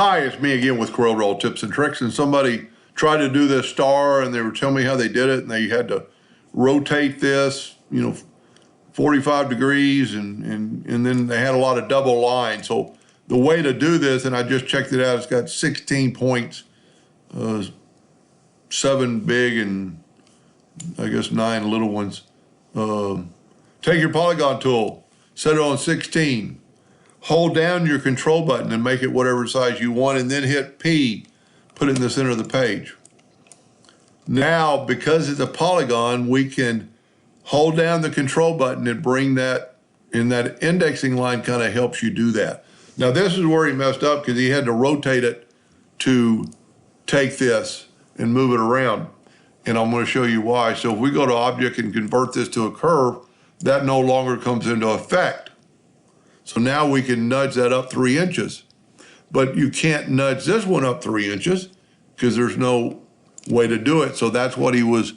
Hi, it's me again with Corel Tips and Tricks, and somebody tried to do this star and they were telling me how they did it, and they had to rotate this, 45 degrees, and then they had a lot of double lines. So the way to do this, and I just checked it out, it's got 16 points, 7 big and I guess 9 little ones. Take your polygon tool, set it on 16. Hold down your control button and make it whatever size you want, and then hit P, put it in the center of the page. Now, because it's a polygon, we can hold down the control button and bring that, and that indexing line kind of helps you do that. Now, this is where he messed up because he had to rotate it to take this and move it around. And I'm going to show you why. So if we go to Object and convert this to a curve, that no longer comes into effect. So now we can nudge that up 3 inches. But you can't nudge this one up 3 inches because there's no way to do it. So that's what he was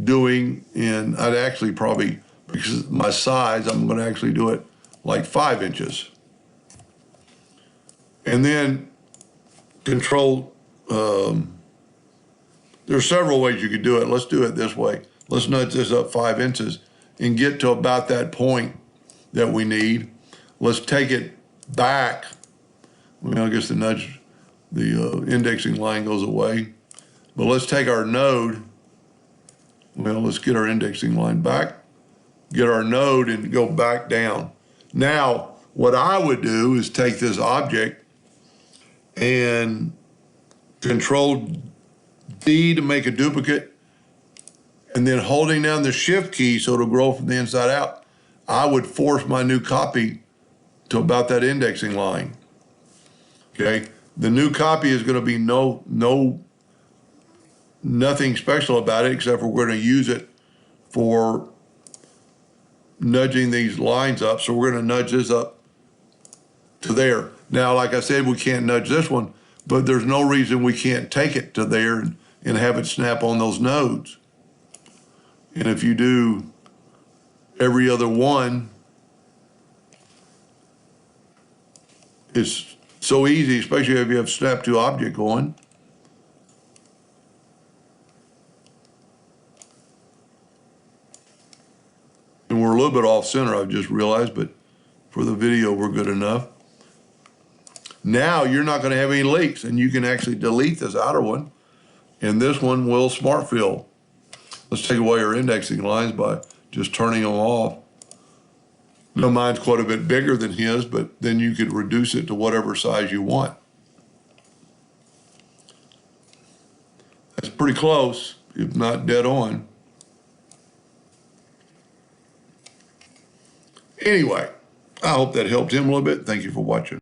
doing. And I'd actually probably, because of my size, I'm going to actually do it like 5 inches. And then control, there's several ways you could do it. Let's do it this way. Let's nudge this up 5 inches and get to about that point that we need. Let's take it back. Well, I guess the indexing line goes away. But let's take our node. Well, let's get our indexing line back, get our node and go back down. Now, what I would do is take this object and Control D to make a duplicate, and then holding down the Shift key so it'll grow from the inside out, I would force my new copy to about that indexing line. Okay, the new copy is going to be nothing special about it except for we're going to use it for nudging these lines up. So we're going to nudge this up to there. Now, like I said, we can't nudge this one, but there's no reason we can't take it to there and have it snap on those nodes. And if you do every other one, it's so easy, especially if you have snap to object going. And we're a little bit off center, I've just realized, but for the video, we're good enough. Now you're not going to have any leaks, and you can actually delete this outer one, and this one will smart fill. Let's take away our indexing lines by just turning them off. Now, mine's quite a bit bigger than his, but then you could reduce it to whatever size you want. That's pretty close, if not dead on. Anyway, I hope that helped him a little bit. Thank you for watching.